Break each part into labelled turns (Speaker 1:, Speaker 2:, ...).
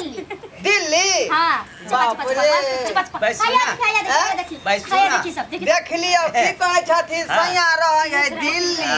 Speaker 1: दिल्ली
Speaker 2: दिल्ली
Speaker 1: हां
Speaker 2: बाप रे देख लियो की कहै छथिन सैया रहै है दिल्ली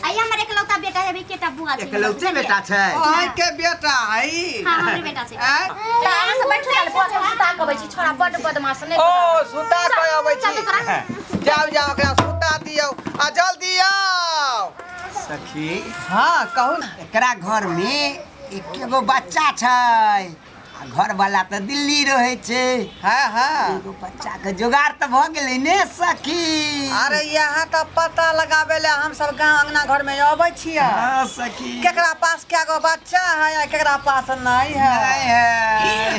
Speaker 1: आई हमर एकलौता बेटा है केटा बुआ छै
Speaker 3: एकलौते बेटा छै
Speaker 2: ओइ के बेटा है
Speaker 1: हां हमरे बेटा छै त अहाँ सब बैठू जाल बस हम सुता कबै छी छोरा बड बदमाश नै
Speaker 2: ओ सुता कय अबै छी जाओ जाओ एकरा सुता दियौ आ जल्दी आओ
Speaker 3: सखी
Speaker 2: हां कहू
Speaker 3: एकरा घर में एकेगो बच्चा छै घर वाला तो दिल्ली रहे छे
Speaker 2: हां हां
Speaker 3: एगो बच्चा के जुगाड़ तो भ गेलै ने सखी
Speaker 2: अरे यहाँ तो पता लगाबे ले हम सब गांव अंगना घर में आबै छियै
Speaker 3: हां सखी
Speaker 2: केकरा पास केगो बच्चा है या केकरा पास नहीं है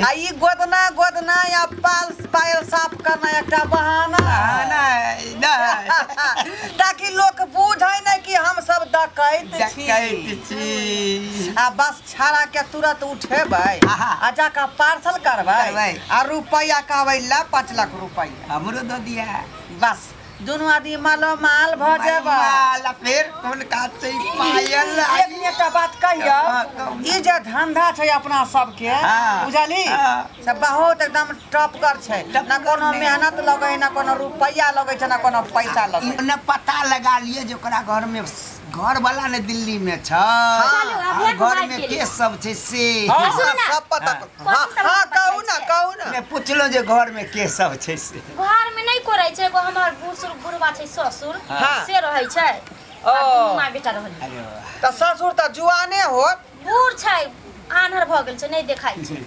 Speaker 2: आ ई गोदना या पायल साफ करना एकटा बहाना ताकि लोग बुझै नै कि हम सब डकैत छी आ बस छाड़ा के तुरंत उठेबै आ जाका पार्सल करबै आ रुपया कहबै ला 5 लाख रुपया
Speaker 3: हमरो द दिया
Speaker 2: बस दोनों आदमी मालो माल भ जेबा
Speaker 3: माल फिर कौन काट छै पायल
Speaker 2: एक एकटा बात कहियो ई जे धंधा छै अपना सब के बुझली सब बहुत एकदम टॉप कर छै ना कोनो मेहनत लगै ना कोनो रुपया लगै छै ना कोनो पैसा लगै
Speaker 3: ने पता लगा लिए जे ओकरा घर में घर वाला ने दिल्ली में छ घर में के सब छै से
Speaker 2: सब पता हां कहू ना
Speaker 3: ने पूछलो जे घर में के सब छै से
Speaker 1: घर में नहीं कोरै छै एगो हमर बुढ़वा छै ससुर से रहै छै
Speaker 2: ओ
Speaker 1: माय बेटा रहल
Speaker 2: त ससुर त जुआने होत
Speaker 1: बूढ़ छै आन्हर भ गेल छै नहीं देखाइ छै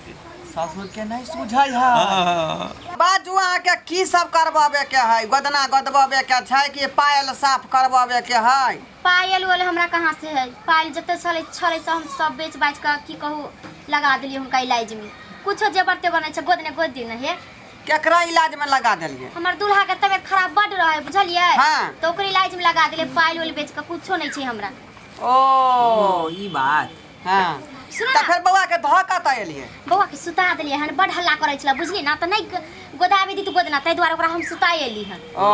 Speaker 2: ससुर के नहीं सुझै है बाजू अहाँ के की सब करबाबे के है गोदना गदबाबे के छै कि पायल साफ करबाबे के है
Speaker 1: पायल वाले हमरा कहाँ से है पायल जते छले से हम सब बेच बाच के की कहू लगा देलिए हुनका इलाज में कुछो जेबर ते बनै छै गोद दिन है
Speaker 2: केकरा इलाज में लगा देलिए
Speaker 1: हमर दूल्हा के तबियत खराब बड रहे बुझलिए
Speaker 2: हां
Speaker 1: तो ओकर इलाज में लगा देले पायल वाले बेच के कुछो नहीं छै हमरा
Speaker 2: ओ
Speaker 3: ई बात
Speaker 2: हां
Speaker 1: सुन
Speaker 2: त फिर बउआ के धक्का त एलिए
Speaker 1: बउआ के सुता देलिए हन बड हल्ला करै छला बुझली ना त नहीं गोदाबी दी त गोदना तै द्वारा ओकरा हम सुता एली हन
Speaker 2: ओ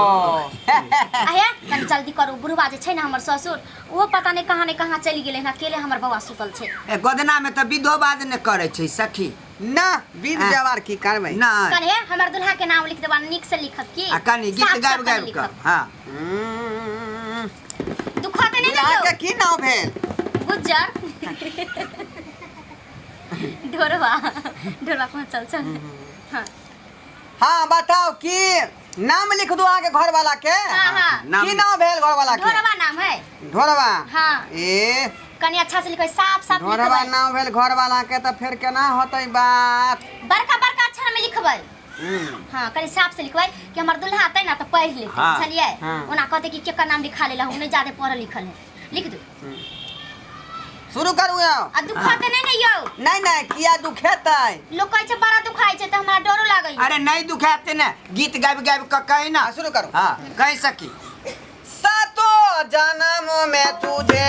Speaker 1: आया कनी जल्दी करू बुढ़वा जे छै ना हमर ससुर वो पता नहीं कहां चली गेले ना अकेले हमर बउआ सुतल छै
Speaker 3: ए गोदना में त विधो बाज ने करे छै सखी
Speaker 2: ना विध व्यवहार की करबै
Speaker 3: ना
Speaker 1: कने हमर दुल्हा के नाम लिख देबा निक से लिखत की
Speaker 3: आ कनी गीत गाबि के हां
Speaker 1: दुखा ते नहीं
Speaker 2: दुल्हा
Speaker 1: ना
Speaker 2: के की नाम भेल
Speaker 1: गुज्जर ढोरवा पहुंचल चल हां
Speaker 2: हां बताओ की नाम लिख दो आगे घर वाला के
Speaker 1: हां
Speaker 2: की नाम भेल घर वाला के
Speaker 1: ढोरवा नाम है
Speaker 2: ढोरवा
Speaker 1: हां
Speaker 2: ए
Speaker 1: कनी अच्छा से लिखो साफ लिखबै
Speaker 2: ढोरवा नाम भेल घर वाला के त फिर केना होतै बात
Speaker 1: बड़का अक्षर में लिखबै हां कनी साफ से लिखबै कि हमर दुल्हा आतै ना त पढ़ लेतै बुझलिए ओना कहते कि केकर नाम लिखा लेला हम नहीं ज्यादा पढ़ल लिखल है लिख दो
Speaker 2: शुरू करू
Speaker 1: आ दुखाते नहीं यौ
Speaker 2: नहीं किया दुखेतै
Speaker 1: लोग कहै छै बड़ा दुखाई छै त हमरा डरो लागै
Speaker 3: अरे नहीं दुखाते ना गीत गाबि के कहे ना
Speaker 2: शुरू करू
Speaker 3: हां कह सकी
Speaker 2: सातो जन्म में तुझे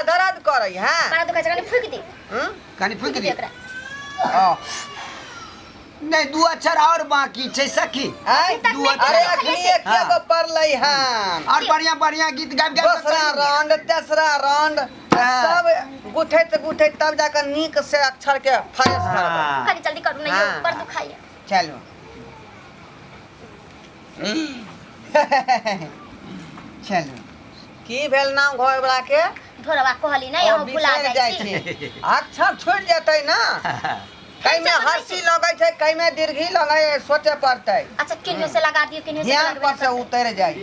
Speaker 2: दर्द करे हां
Speaker 1: बड़ा दुखाई छै कनी फूक दे
Speaker 3: कनी फूक दे नहीं दू अक्षर और बाकी छै सखी
Speaker 2: दू अरे अखनी एक जगह पढ़लै हां
Speaker 3: और बढ़िया गीत गाबि के
Speaker 2: दूसरा राउंड तेसरा राउंड सब गुथैत तब जाकर नीक से अक्षर के फायस करबै
Speaker 1: कनी जल्दी करू नहीं यौ बड़ दुखाई
Speaker 2: चलो चलो की भेल नाम घर वाला के
Speaker 1: ढोरवा कहली नहीं हम भुला जाय छी
Speaker 2: अक्षर छूट जेतै ना कई में हर्षी लगै छै कई में दीर्घी लगै सोचे पड़तै
Speaker 1: अच्छा किन्ने से लगा दियो किन्ने से
Speaker 2: ध्यान पर से उतर जाय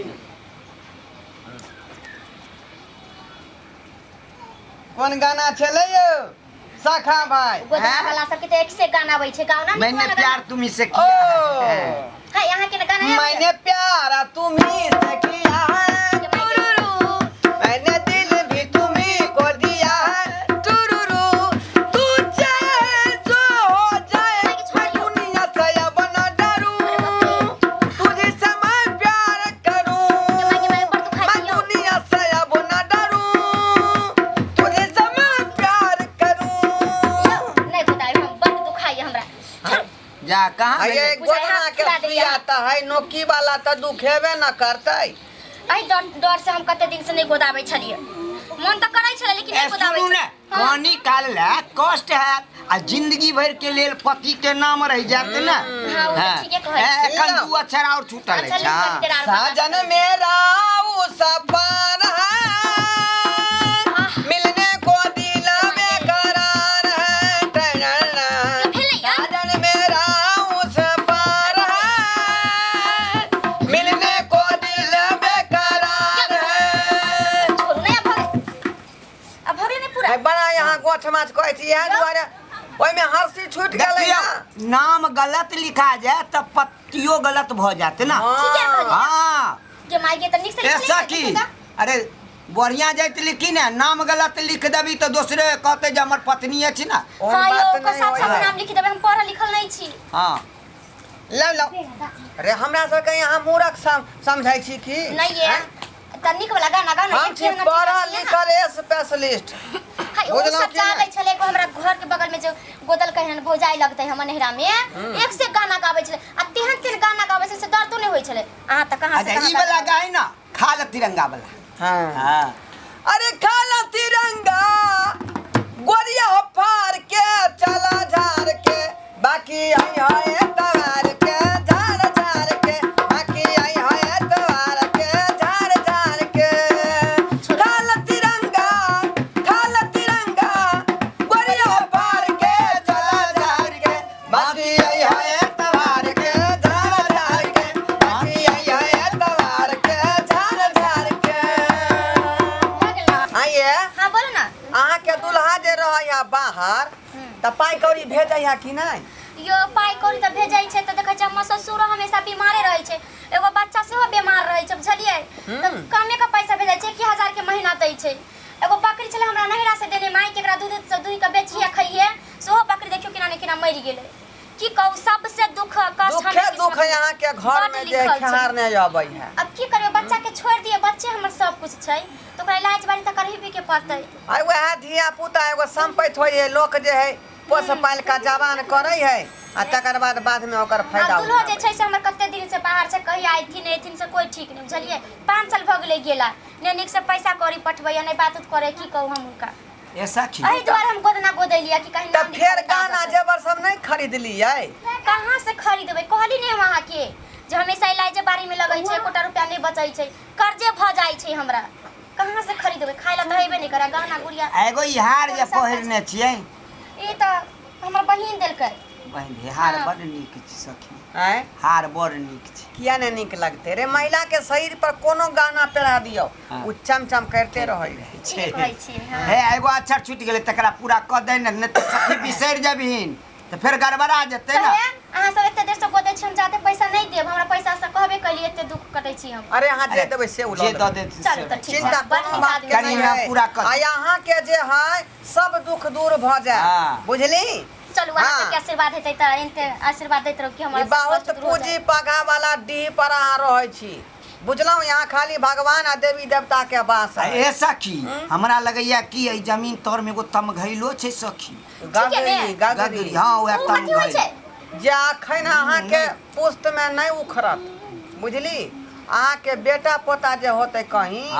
Speaker 2: कौन गाना चले यौ सखा भाई
Speaker 1: गोदना वाला सब के तो एक से गाना आबै छै गाना नहीं
Speaker 3: मैंने प्यार तुम्ही से किया
Speaker 1: है यहां के गाना है
Speaker 2: मैंने प्यार तुम्ही से किया है मैंने दिल भी तुम्ही को दिया है टुरुरु तू चाहे जो हो जाए दुनिया से अब न डरूं
Speaker 3: कहाँ
Speaker 2: ये गोदना के सुई आता है नोकी वाला तो दुखेबे न करते।
Speaker 1: अहि डर से हम कते दिन से नहीं गोदाबै छलिए। मन तो करै छले लेकिन नहीं गोदाबै।
Speaker 3: सुनू ने कहानी काल ले कष्ट है आ जिंदगी भर के लेल पति के नाम रह जाते ना।
Speaker 1: हां वो ठीके कहै छै।
Speaker 3: एखन दू अक्षर और छूटल है।
Speaker 2: साजन मेरा वो सपन है मिलने को दिल में करार है। साजन मेरा वो सपन है मिलने को दिल में करार है।
Speaker 1: छोड़ू नहीं अब भगे नहीं पूरा।
Speaker 2: बड़ा यहाँ गोठ माछ कहै छी इएह दुआरे ओइ में हरसी छूट गेलै ना।
Speaker 3: नाम गलत लिखा जाए तो पत्तियों गलत भ जाते ना। हां
Speaker 1: जे माई के त निक से
Speaker 3: ऐसा की अरे बढ़िया जाइत लिखी ना नाम गलत लिख देबी तो दूसरे कहते जे हमर पत्नी अछि ना।
Speaker 1: हां यो को साथ साथ नाम लिख देबे हम पढ़ल लिखल नहीं छी।
Speaker 3: हां
Speaker 2: ला ला अरे हमरा सब के यहाँ मूर्ख समझाई छी की
Speaker 1: नहीं ये तनिक वाला गाना गाना
Speaker 2: हम छी पढ़ल लिखल स्पेशलिस्ट।
Speaker 1: हाय ओ सब चाले छले को हमरा घर के बगल में जो गोदल कहन भौजाई लगते हम नहरा में एक से गाना गावे छले आ तेहन तेहन गाना गावे से दर्द तो नहीं होय छले। आहा त कहां से
Speaker 3: ई वाला गाय ना खाल तिरंगा वाला।
Speaker 2: हां
Speaker 3: हां
Speaker 2: अरे खाला तिरंगा गोरिया हो फार के चला झार के बाकी आई है तवार के झार झार के बाकी आई है तवार के झार झार के। खाला तिरंगा गोरिया हो फार के चला झार के बाकी आई है तवार के झार झार के बाकी आई है तवार के झार झार के। आइए
Speaker 1: हां बोलो ना
Speaker 2: अहाँ के दुल्हा जे रहैया बाहर त पाई कौड़ी भेजैया कि नहीं?
Speaker 1: यो पाई कौड़ी त भेजै छै त देखै छै हमर ससुर हमेशा बीमारे रहै छै एगो बच्चा सेहो बीमार रहै छै बुझलियै त कमे का पैसा भेजै छै 1000 के महीना दै छै। एगो बकरी छले हमरा नहिरा से देने माई के एकरा दूध से दूध के बेचिया खइए सेहो बकरी देखियो किना ने किना मरि गेलै। की कहू सबसे दुख कष्ट
Speaker 2: दुख यहाँ के घर में जे खहार नहीं आबै है।
Speaker 1: अब की करियो बच्चा के छोड़ दिए बच्चे हमर सब कुछ छै तो ओकरा इलाज बारी त करही भी के पड़तै।
Speaker 2: आई वह धिया पुता एगो संपत्ति होय है लोग जे है पोस पाल का जवान करे है आ तकर बाद में ओकर फायदा
Speaker 1: दुल्हो जे छै से हमर कते दिन से बाहर से कहि आइथिन एथिन से कोई ठीक नहीं बुझलिए 5 साल भ गेलै गेला ने निक से पैसा कौड़ी पठबैया नहीं बात करे की कहू हम उनका।
Speaker 3: ऐसा की
Speaker 1: एही द्वारा हम गोदना गोदैलिया कि कहीं
Speaker 2: त फिर गाना जेवर सब नहीं खरीद लियै।
Speaker 1: कहां से खरीदबै कहली नहीं वहां के जे हमेशा इलाज बारी में लगै छै 1 कोटा रुपया नहीं बचै छै कर्जे भ जाइ छै हमरा कहां से खरीदबै खाइला त हेबे नहीं करे गाना गुड़िया।
Speaker 3: एगो हार जे पहिरने छियै
Speaker 1: ई त हमर बहिन देलकै।
Speaker 3: बहिन हार बड़ नीक छै सखी।
Speaker 2: हैं
Speaker 3: हार बड़ नीक छै
Speaker 2: किया नहीं नीक लगते रे महिला के शरीर पर कोनो गाना पहिरा दियो उ चमचम करते रहै
Speaker 1: छै कहै छी। हां
Speaker 3: हे एगो अक्षर छूट गेलै तकरा पूरा क दे न त सखी बिसरि जबहिन त फिर गड़बड़ा जेतै ना।
Speaker 1: अहाँ सब एते देर से गोदै छी हम जाते पैसा नहीं देब हमरा पैसा से कहबे कइली एते दुख कटै छी हम।
Speaker 2: अरे हां दे देबै से उ
Speaker 3: जे द दे
Speaker 1: चल त ठीक
Speaker 2: चिंता
Speaker 1: बात
Speaker 2: बात
Speaker 3: करी ना पूरा कर।
Speaker 2: आ यहाँ के जे है सब दुख दूर भ जाए बुझली।
Speaker 1: चलू अहाँ के आशीर्वाद हेतै त एते आशीर्वाद दैत रहो कि हमरा
Speaker 2: बहुत पूंजी पगा वाला डीह पर अहाँ रहै छी बुझलौ। यहाँ खाली भगवान आ देवी देवता के वास है।
Speaker 3: ए सखी हमरा लगैया कि ई जमीन तोर में एगो तमघैलो छै सखी।
Speaker 2: गगरी
Speaker 3: हां ओए तमघैल
Speaker 2: जे अखन अहाँ के पुस्त में नहीं उखड़त बुझली। अहाँ के बेटा पोता जे होते कहीं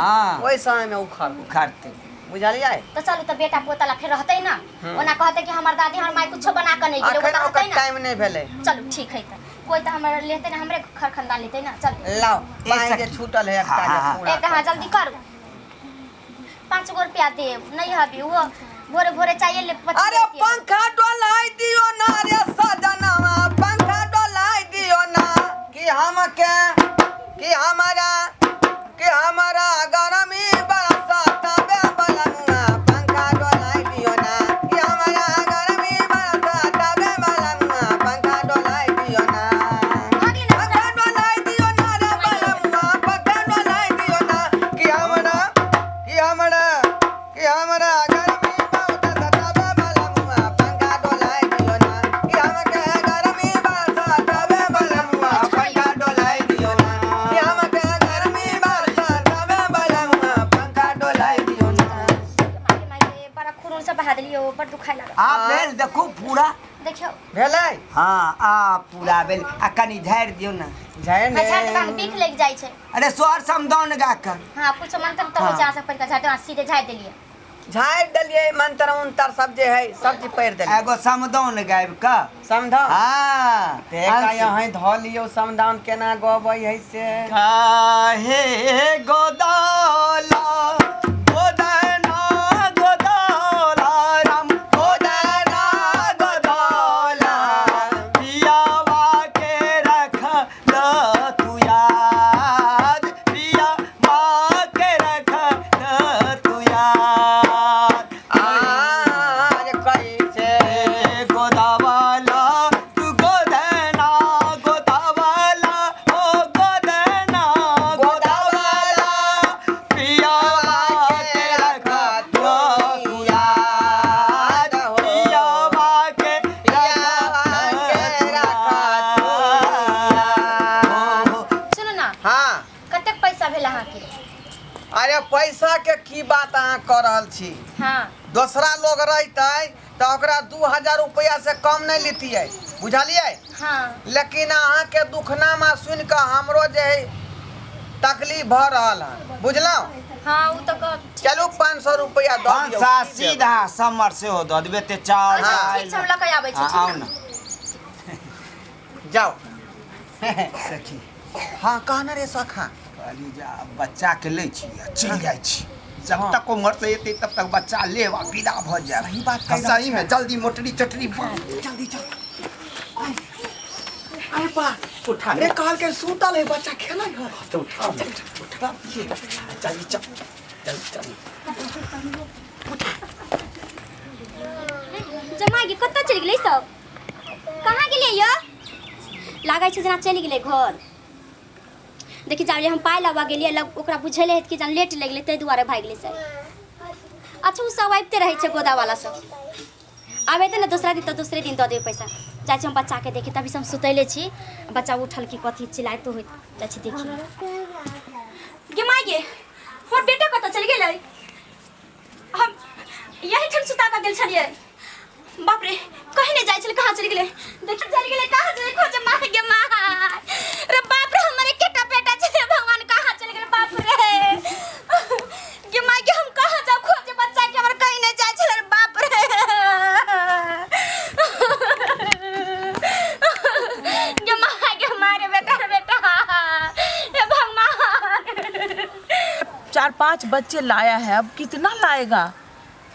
Speaker 2: ओइ समय में उखड़ते बुझलियै।
Speaker 1: तो चलू त बेटा पोता ला फिर रहतै ना ओना कहते कि हमर दादी हमर माई कुछो बना के नहीं गेलै
Speaker 2: अखन ओकर टाइम नहीं भेलै।
Speaker 1: चलू ठीक है त कोई त हमर लेते ना हमरे घर खानदान लेते ना। चल
Speaker 2: लाओ पाए जे छूटल है एकटा जे पूरा
Speaker 1: एक हां जल्दी करू 5 गो रुपया दे नहीं हबी वो भोरे भोरे चाहिए ले।
Speaker 2: अरे पंखा डोलाई दियो ना रे सजनवा पंखा डोलाई दियो ना कि हम के कि हमारा गरमी बरसात बे बलंगा पंखा डोलाई दियो ना कि हमारा गरमी बरसात बे बलंगा पंखा डोलाई दियो ना पंखा डोलाई दियो ना रे बलंगा पंखा डोलाई दियो ना कि हमारा गरमी बरसात बे बलंगा पंखा डोलाई दियो ना कि हमके गरमी बरसात बे बलंगा पंखा डोलाई दियो ना कि हमके गरमी बरसात बे बलंगा पंखा डोलाई दियो ना।
Speaker 1: बड़ा खून से बहा देलियो बड़ दुखाई लागल।
Speaker 3: आप भेल देखो पूरा
Speaker 1: देखियो
Speaker 2: भेलै
Speaker 3: हाँ आ पूरा बेल आ कनी झाड़ दियो ना
Speaker 2: झाड़ ने
Speaker 1: अच्छा तो बीख लग जाय छै
Speaker 3: अरे स्वर समदाउन गा कर
Speaker 1: हां कुछ मंत्र तो
Speaker 3: हाँ।
Speaker 1: जा से पढ़ के झाड़ सीधे झाड़ देलिए
Speaker 2: झाड़ देलिए मंत्र उंतर सब जे है सब चीज पढ़ देलिए
Speaker 3: एगो समदाउन गायब का
Speaker 2: समझो
Speaker 3: हाँ
Speaker 2: देखा यहाँ धो लियो समदाउन केना गबै है से
Speaker 3: काहे गोदाला गोदना गोदाला राम गोदना गोदाला पियावा के रख ल तू याद पियावा के रख ल तू याद
Speaker 2: आज कैसे
Speaker 3: गोदावाला तू गोदना गोदावाला ओ गोदना गोदावाला पियावा के रखा तू याद पियावा के
Speaker 1: सुनो ना
Speaker 2: हाँ
Speaker 1: कते पैसा भेल अहाँ के
Speaker 2: अरे पैसा के की बात अहाँ कर रहल छी
Speaker 1: हां
Speaker 2: दूसरा लोग रहते तो ओकरा 2000 रुपया से कम नहीं लेतियै बुझलियै
Speaker 1: हां
Speaker 2: लेकिन अहाँ के दुखनामा सुन के हमरो जे है तकलीफ भ रहल है बुझलौ
Speaker 1: हां उ तो
Speaker 2: चलू 500 रुपया दो दियौ।
Speaker 3: सा सीधा समर से हो दो देबे ते चार
Speaker 1: अच्छा ठीक छै हम लऽ के आबै छी
Speaker 3: आओ
Speaker 1: ठीक
Speaker 3: ना
Speaker 1: है
Speaker 2: जाओ
Speaker 3: सखी
Speaker 2: हाँ कहना रे सखा
Speaker 3: कहली जा बच्चा के ले छी आ चल जाय छी जब
Speaker 2: हाँ।
Speaker 3: तक उम्र से एते तब तक बच्चा लेवा विदा भ जाए
Speaker 2: सही बात कह रहल
Speaker 3: सही में
Speaker 2: छै।
Speaker 3: जल्दी मोटरी चटरी बांध जल्दी चल
Speaker 2: अरे बा
Speaker 3: उठा
Speaker 2: अरे कहल के सुतल है बच्चा खेलै है
Speaker 3: तो उठा उठा जल्दी चल जल्दी चल
Speaker 1: जमा के कत्ता चलि गेलै सब कहाँ गेलियै यो लागै छै जेना चलि गेलै घर देखि जाबे हम पाइ लाबा गेलियै लग ओकरा बुझेले हेत कि जान लेट लागि गेलै ताहि दुआरे भागि गेलै सर अच्छा उ सब आबिते रहै छै गोदावाला सब आबे तऽ ने दूसरा दिन तऽ दूसरे दिन दऽ देबै पैसा जाइ छी हम बच्चा के देखी तभी से हम सुतैले छी बच्चा उठल कि कथी चिल्लाइतो होइत जाइ छी देखी गे माय गे हमर बेटा कतऽ चलि गेलै हम यही ठन सुता कऽ गेल छलियै बाप रे कहीं नहीं जाय छले कहां चली गेले देखि चली गेले कहां चली खोजे मार गे मार रे बाप रे हमरे केटा बेटा छले भगवान कहां चली गेले बाप रे गे माय के हम कहां जाऊ खोजे बच्चा के हमर कहीं नहीं जाय छले रे बाप रे गे माय के मारे बेटा हे भगवान
Speaker 4: 4-5 बच्चे लाया है, अब कितना लाएगा?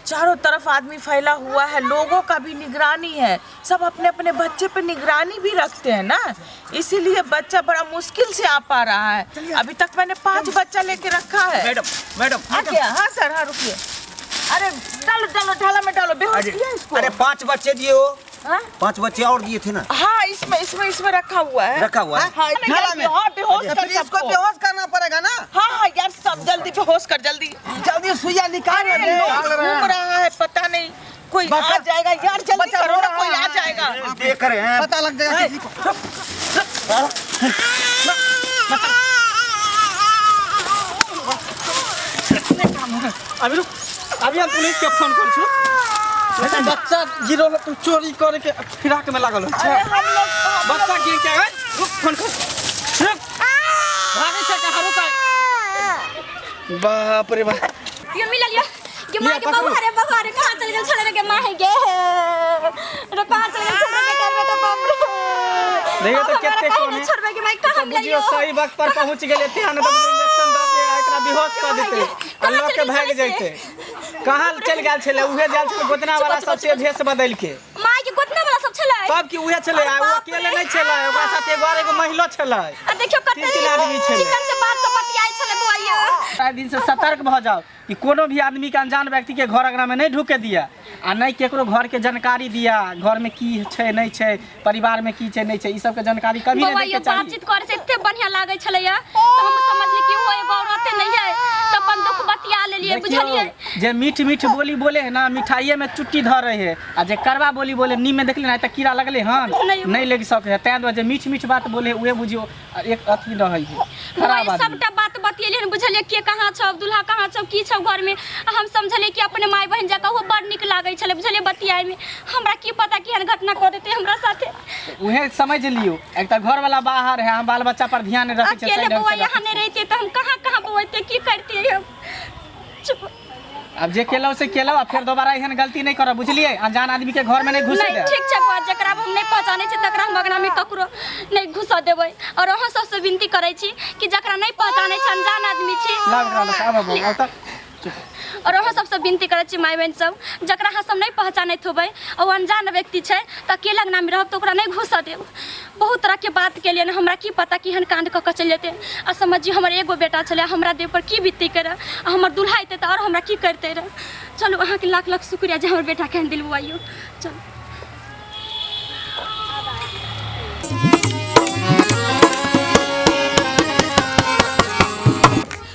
Speaker 4: चारों तरफ आदमी फैला हुआ है, लोगों का भी निगरानी है, सब अपने अपने बच्चे पे निगरानी भी रखते हैं ना, इसीलिए बच्चा बड़ा मुश्किल से आ पा रहा है। अभी तक मैंने 5 बच्चा लेके रखा है।
Speaker 3: मैडम
Speaker 4: आ गया? हाँ सर, हाँ रुकिए। अरे डालो डालो ढाला में डालो, बेहोश किया इसको।
Speaker 3: अरे 5 बच्चे दिए हो।
Speaker 4: हाँ?
Speaker 3: 5 बच्चे और दिए थे ना।
Speaker 4: हाँ इसमें रखा हुआ है।
Speaker 3: रखा हुआ है?
Speaker 4: हाँ,
Speaker 2: ढाला में?
Speaker 4: हाँ, बेहोश कर
Speaker 2: फिर इसको
Speaker 4: सबको।
Speaker 2: बेहोश करना पड़ेगा ना।
Speaker 4: हाँ यार, सब जल्दी बेहोश कर, जल्दी
Speaker 2: जल्दी सुइया निकाल
Speaker 4: अरे लोग घूम रहा है, पता नहीं कोई आ जाएगा यार, जल्दी करो ना, कोई आ जाएगा।
Speaker 3: देख रहे हैं।
Speaker 2: पता लग जाएगा किसी को।
Speaker 5: अभी हम पुलिस के फोन कर छु बच्चा गिरो तुम चोरी करे के फिराक में लागल हो
Speaker 4: अरे हम लोग
Speaker 5: बच्चा गिर के है रुक फोन कर रुक भागे से कहां रुका बाप रे बाप
Speaker 1: ये मिल लियो ये मां के बाबा रे कहां चल गेल छले रे मां है गे रे कहां चल गेल छले बेटा बेटा बाप रे
Speaker 5: देखो तो कितने कौन है
Speaker 1: छोड़बे के मैं कहां ले
Speaker 5: बुझियो सही वक्त पर पहुंच गेले थे न तो इंजेक्शन दे के एकरा बेहोश कर देते अल्लाह के भाग जाते कहां चल गेल छले उहे जाल छले गोतना वाला सबसे भेष बदल के
Speaker 1: मां के गोतना वाला सब छले
Speaker 5: सब की उहे छले आ वो अकेले नहीं छले ओकरा साथ एगो महिला छले
Speaker 1: आ देखियो कते
Speaker 5: 3 आदमी छले
Speaker 1: चिकन से बात से बतियाई छले बुआइयो
Speaker 5: सारा दिन से सतर्क भ जाओ कि कोनो भी आदमी के अनजान व्यक्ति के घर अगना में नहीं ढुके दिया आ नहीं केकरो घर के जानकारी दिया घर में की छै नहीं छै परिवार में की छै नहीं छै ई सब के जानकारी कभी नहीं देके चाहिए
Speaker 1: बातचीत करे से एते बढ़िया लागे छले या तो हम समझली कि वो एगो औरत नहीं है तो अपन दुख बतिया लेलिए बुझलिए
Speaker 5: जे मीठ मीठ बोली बोले है ना मिठाइए में चुट्टी धर रहे है आ जे करवा बोली बोले नी में देखली ना त कीड़ा लगले हन नहीं लग सके है तै जे मीठ मीठ बात बोले उहे बुझियो एक अथी रहै है खराब
Speaker 1: वो
Speaker 5: आदमी
Speaker 1: सबटा बात बतियलिए बुझलिए के कहां छ दुल्हा कहां छ की छ सब घर में हम समझलिए कि अपने माय बहन जका वो बड़ निक लागे छले बुझलिए बतियाए में हमरा की पता कि हन घटना कर देते हमरा साथे
Speaker 5: उहे समझ लियो एक त घर वाला बाहर है हम बाल बच्चा पर ध्यान रखे छै
Speaker 1: अकेले बउआ यहाँ नहीं रहते तो हम कहाँ बउते की करते हम चुप
Speaker 5: अब जे केलो से केलो अब फिर दोबारा एहन गलती नहीं करब बुझलिए अनजान आदमी के घर में नहीं घुसे दे
Speaker 1: ठीक छै बात जकरा हम नहीं पहचाने छी तकरा हम अगना में ककरो नहीं घुसा देबै और अहाँ सबसे विनती करै छी कि जकरा नहीं पहचाने छी अनजान आदमी छी
Speaker 5: अब तक
Speaker 1: और अहाँ सबसे विनती करै छी माय बहन सब जकरा अहाँ सब नहीं पहचानैत होबै और अनजान व्यक्ति छै त अकेला अंगना में रहब त ओकरा नहीं घुसा देब बहुत तरह के बात के लिए हमरा की पता कि हन कांड क के चल जेते आ समझिए हमर एगो बेटा छले हमरा देह पर की बीती करे हमर दुल्हा आइते त और हमरा की करते रहे चलो अहाँ के लाख लाख शुक्रिया जे हमर बेटा के दिलवाइयो चलो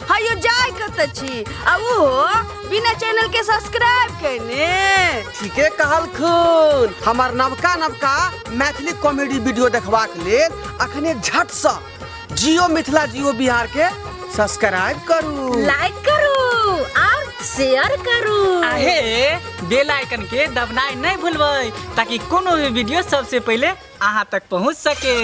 Speaker 6: हायो जाय कत छी आ वो बिना चैनल के सब्सक्राइब करने
Speaker 2: ठीके कहलखुन हमार नवका मैथिली कॉमेडी वीडियो देखबाक लेल अखने झट से जियो मिथिला जियो बिहार के सब्सक्राइब करू
Speaker 6: लाइक करू और शेयर करू
Speaker 7: आहे बेल आइकन के दबनाई नहीं भूलबै ताकि कोनो भी वीडियो सबसे पहले अहाँ तक पहुंच सके।